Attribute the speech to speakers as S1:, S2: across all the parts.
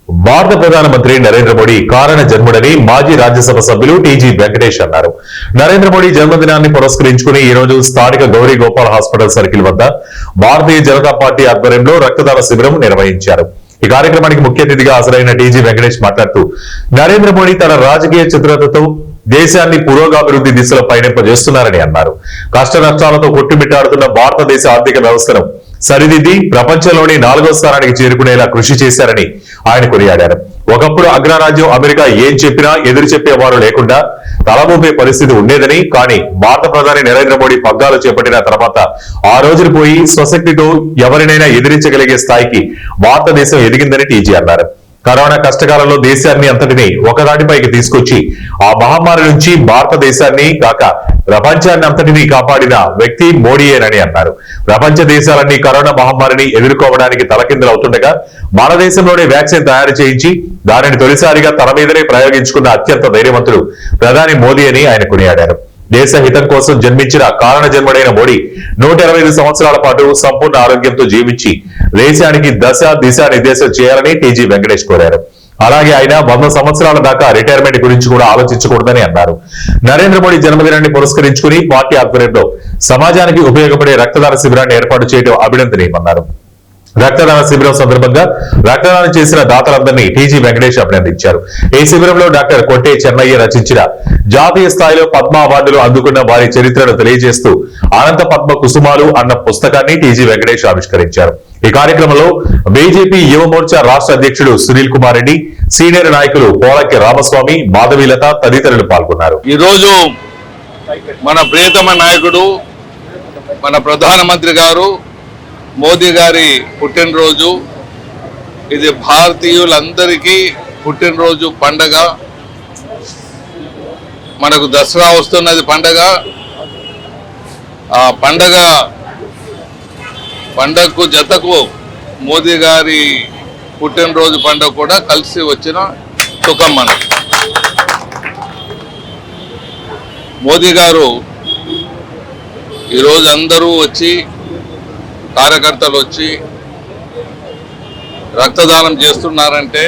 S1: భారత ప్రధానమంత్రి నరేంద్ర మోడీ కారణ జన్ముడని మాజీ రాజ్యసభ సభ్యులు టీజీ వెంకటేష్ అన్నారు. నరేంద్ర మోడీ జన్మదినాన్ని పురస్కరించుకుని ఈ రోజు స్థానిక గౌరీ గోపాల్ హాస్పిటల్ సర్కిల్ వద్ద భారతీయ జనతా పార్టీ ఆధ్వర్యంలో రక్తదాన శిబిరం నిర్వహించారు. ఈ కార్యక్రమానికి ముఖ్య అతిథిగా హాజరైన టీజీ వెంకటేష్ మాట్లాడుతూ నరేంద్ర మోడీ తన రాజకీయ చతురతతో దేశాన్ని పురోగాభివృద్ధి దిశలో పయనింపజేస్తున్నారని అన్నారు. కష్ట నష్టాలతో కొట్టుమిట్టాడుతున్న భారతదేశ ఆర్థిక వ్యవస్థను సరిదిద్ది ప్రపంచంలోని 4వ స్థానానికి చేరుకునేలా కృషి చేశారని ఆయన కొనియాడారు. ఒకప్పుడు అగ్రరాజ్యం అమెరికా ఏం చెప్పినా ఎదురు చెప్పేవారు లేకుండా తలమూపే పరిస్థితి ఉండేదని, కానీ భారత ప్రధాని నరేంద్ర మోడీ పగ్గాలు చేపట్టిన తర్వాత ఆ రోజులు పోయి స్వశక్తితో ఎవరినైనా ఎదిరించగలిగే స్థాయికి భారతదేశం ఎదిగిందని టీజీ అన్నారు. కరోనా కష్టకాలంలో దేశాన్ని అంతటినీ ఒకదాటిపైకి తీసుకొచ్చి ఆ మహమ్మారి నుంచి భారతదేశాన్ని కాక ప్రపంచాన్ని అంతటినీ కాపాడిన వ్యక్తి మోడీయేనని అన్నారు. ప్రపంచ దేశాలన్నీ కరోనా మహమ్మారిని ఎదుర్కోవడానికి తలకిందులవుతుండగా మన దేశంలోనే వ్యాక్సిన్ తయారు చేయించి దానిని తొలిసారిగా తన మీదనే ప్రయోగించుకున్న అత్యంత ధైర్యవంతుడు ప్రధాని మోదీ అని ఆయన కొనియాడారు. దేశ హితం కోసం జన్మించిన కారణ జన్ముడైన మోడీ 125 సంవత్సరాల పాటు సంపూర్ణ ఆరోగ్యంతో జీవించి దేశానికి దిశ నిర్దేశం చేయాలని టీజీ వెంకటేష్ కోరారు. అలాగే ఆయన 100 సంవత్సరాల దాకా రిటైర్మెంట్ గురించి కూడా ఆలోచించకూడదని అన్నారు. నరేంద్ర మోడీ జన్మదినాన్ని పురస్కరించుకుని పార్టీ ఆధ్వర్యంలో సమాజానికి ఉపయోగపడే రక్తదాన శిబిరాన్ని ఏర్పాటు చేయడం అభినందనీయమన్నారు. రక్తదాన శిబిరం సందర్భంగా రక్తదానం చేసిన దాతలందరినీ టీజీ వెంకటేష్ అభినందించారు. ఈ శిబిరంలో డాక్టర్ కొట్టే చెన్నయ్య రచించిన జాతీయ స్థాయిలో పద్మ అవార్డులు అందుకున్న వారి చరిత్రను తెలియజేస్తూ అనంత పద్మ కుసుమాలు అన్న పుస్తకాన్ని టీజీ వెంకటేష్ ఆవిష్కరించారు. ఈ కార్యక్రమంలో బీజేపీ యువ మోర్చా రాష్ట్ర అధ్యక్షుడు సునీల్ కుమార్ రెడ్డి, సీనియర్ నాయకులు పోలక్కి రామస్వామి, మాధవీలత తదితరులు పాల్గొన్నారు.
S2: ఈ రోజు మన ప్రియతమ నాయకుడు మన ప్రధానమంత్రి గారు మోదీ గారి పుట్టినరోజు. ఇది భారతీయులందరికీ పుట్టినరోజు పండగ. మనకు దసరా వస్తున్నది పండగ. ఆ పండగకు జతకు మోదీ గారి పుట్టినరోజు పండుగ కూడా కలిసి వచ్చిన సుఖం మనకు. మోదీ గారు ఈరోజు అందరూ వచ్చి కార్యకర్తలు వచ్చి రక్తదానం చేస్తున్నారంటే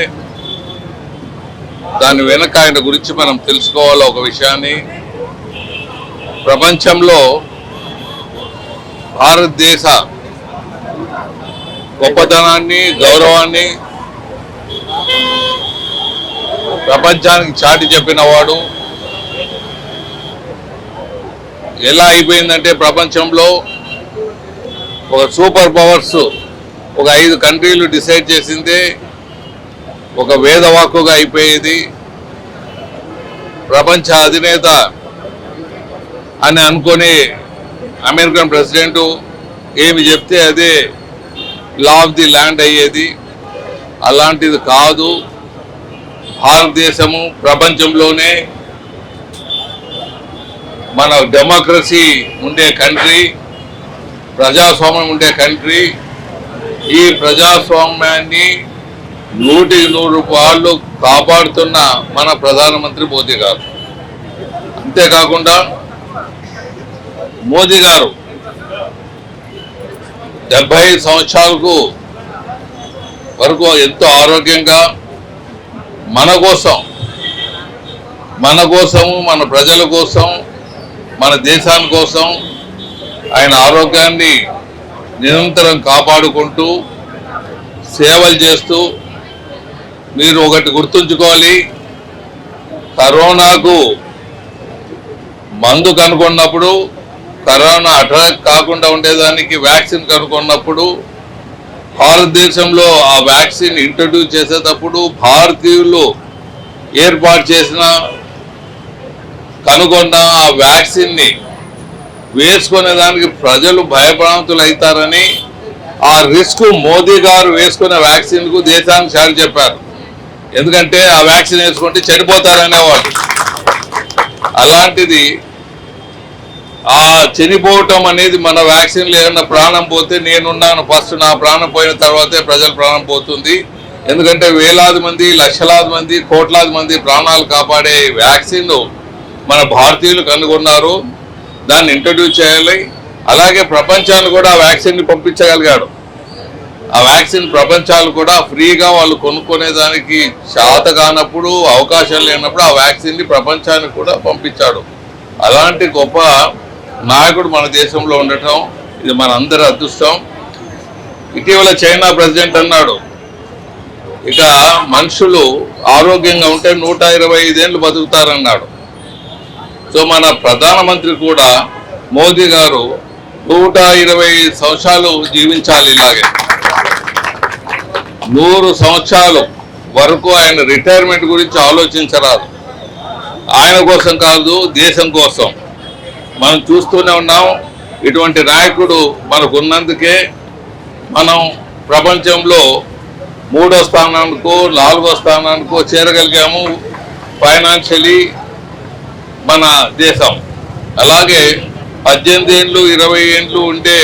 S2: దాని వెనక ఆయన గురించి మనం తెలుసుకోవాలి. ఒక విషయాన్ని, ప్రపంచంలో భారతదేశ గొప్పతనాన్ని, గౌరవాన్ని ప్రపంచానికి చాటి చెప్పిన వాడు. ఎలా అయిపోయిందంటే ప్రపంచంలో ఒక సూపర్ పవర్స్ ఒక 5 కంట్రీలు డిసైడ్ చేసిందే ఒక వేదవాక్కుగా అయిపోయేది. ప్రపంచ అధినేత అని అనుకుని అమెరికన్ ప్రెసిడెంట్ ఏమి చెప్తే అదే లా ఆఫ్ ది ల్యాండ్ అయ్యేది. అలాంటిది కాదు. భారతదేశము ప్రపంచంలోనే మన డెమోక్రసీ ఉండే కంట్రీ, ప్రజాస్వామ్యం ఉండే కంట్రీ. ఈ ప్రజాస్వామ్యాన్ని 100% కాపాడుతున్న మన ప్రధానమంత్రి మోదీ గారు. అంతేకాకుండా మోదీ గారు 75 సంవత్సరాలకు వరకు ఎంతో ఆరోగ్యంగా మన కోసము, మన ప్రజల కోసం, మన దేశాని కోసం ఆయన ఆరోగ్యాన్ని నిరంతరం కాపాడుకుంటూ సేవలు చేస్తూ, మీరు ఒకటి గుర్తుంచుకోవాలి, కరోనాకు మందు కనుగొన్నప్పుడు, కరోనా అటాక్ కాకుండా ఉండేదానికి వ్యాక్సిన్ కనుగొన్నప్పుడు, భారతదేశంలో ఆ వ్యాక్సిన్ ఇంట్రడ్యూస్ చేసేటప్పుడు భారతీయులు ఏర్పాటు చేసిన కనుగొన్న ఆ వ్యాక్సిన్ని వేసుకునే దానికి ప్రజలు భయభ్రాంతులు అవుతారని ఆ రిస్క్ మోదీ గారు వేసుకునే వ్యాక్సిన్కు దేశానికి చాటి చెప్పారు. ఎందుకంటే ఆ వ్యాక్సిన్ వేసుకుంటే చనిపోతారనేవాడు. అలాంటిది ఆ చనిపోవటం అనేది మన వ్యాక్సిన్ లేదన్న ప్రాణం పోతే నేనున్నాను ఫస్ట్, నా ప్రాణం పోయిన తర్వాతే ప్రజల ప్రాణం పోతుంది. ఎందుకంటే వేలాది మంది, లక్షలాది మంది, కోట్లాది మంది ప్రాణాలు కాపాడే వ్యాక్సిన్ మన భారతీయులు కనుగొన్నారు. దాన్ని ఇంట్రడ్యూస్ చేయాలి. అలాగే ప్రపంచాన్ని కూడా ఆ వ్యాక్సిన్ని పంపించగలిగాడు. ఆ వ్యాక్సిన్ ప్రపంచాలు కూడా ఫ్రీగా వాళ్ళు కొనుక్కునేదానికి శాత కానప్పుడు, అవకాశం లేనప్పుడు ఆ వ్యాక్సిన్ని ప్రపంచానికి కూడా పంపించాడు. అలాంటి గొప్ప నాయకుడు మన దేశంలో ఉండటం ఇది మన అందరి అదృష్టం. ఇటీవల చైనా ప్రెసిడెంట్ అన్నాడు, ఇక మనుషులు ఆరోగ్యంగా ఉంటే 125 ఏళ్ళు బతుకుతారన్నాడు. సో మన ప్రధానమంత్రి కూడా మోదీ గారు 125 సంవత్సరాలు జీవించాలి. ఇలాగే 100 సంవత్సరాలు వరకు ఆయన రిటైర్మెంట్ గురించి ఆలోచించరాదు. ఆయన కోసం కాదు, దేశం కోసం. మనం చూస్తూనే ఉన్నాం, ఇటువంటి నాయకుడు మనకు ఉన్నందుకే మనం ప్రపంచంలో 3వ స్థానానికో 4వ స్థానానికో చేరగలిగాము ఫైనాన్షియలీ మన దేశం. అలాగే 18 ఏళ్ళు 20 ఏళ్ళు ఉంటే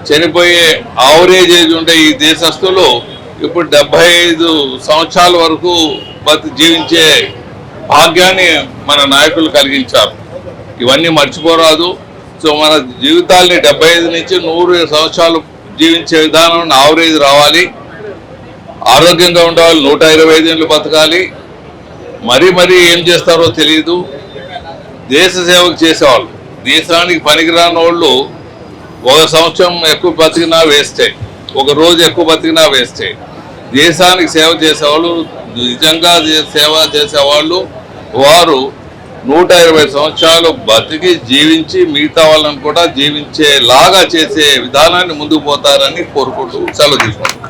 S2: చనిపోయే యావరేజ్ ఏజ్ ఉండే ఈ దేశస్తులు ఇప్పుడు 75 సంవత్సరాల వరకు జీవించే భాగ్యాన్ని మన నాయకులు కలిగించారు. ఇవన్నీ మర్చిపోరాదు. సో మన జీవితాల్ని 75 నుంచి 100 సంవత్సరాలు జీవించే విధానం యావరేజ్ రావాలి. ఆరోగ్యంగా ఉండేవాళ్ళు 125 ఏళ్ళు బతకాలి. మరీ ఏం చేస్తారో తెలియదు. దేశ సేవకు చేసేవాళ్ళు, దేశానికి పనికిరాని వాళ్ళు 1 సంవత్సరం ఎక్కువ బతికినా వేస్తే, 1 రోజు ఎక్కువ బతికినా వేస్తే. దేశానికి సేవ చేసేవాళ్ళు, నిజంగా సేవ చేసేవాళ్ళు వారు 120 సంవత్సరాలు బతికి జీవించి మిగతా వాళ్ళని కూడా జీవించేలాగా చేసే విధానాన్ని ముందుకు పోతారని కోరుకుంటూ సెలవు తీసుకుంటాం.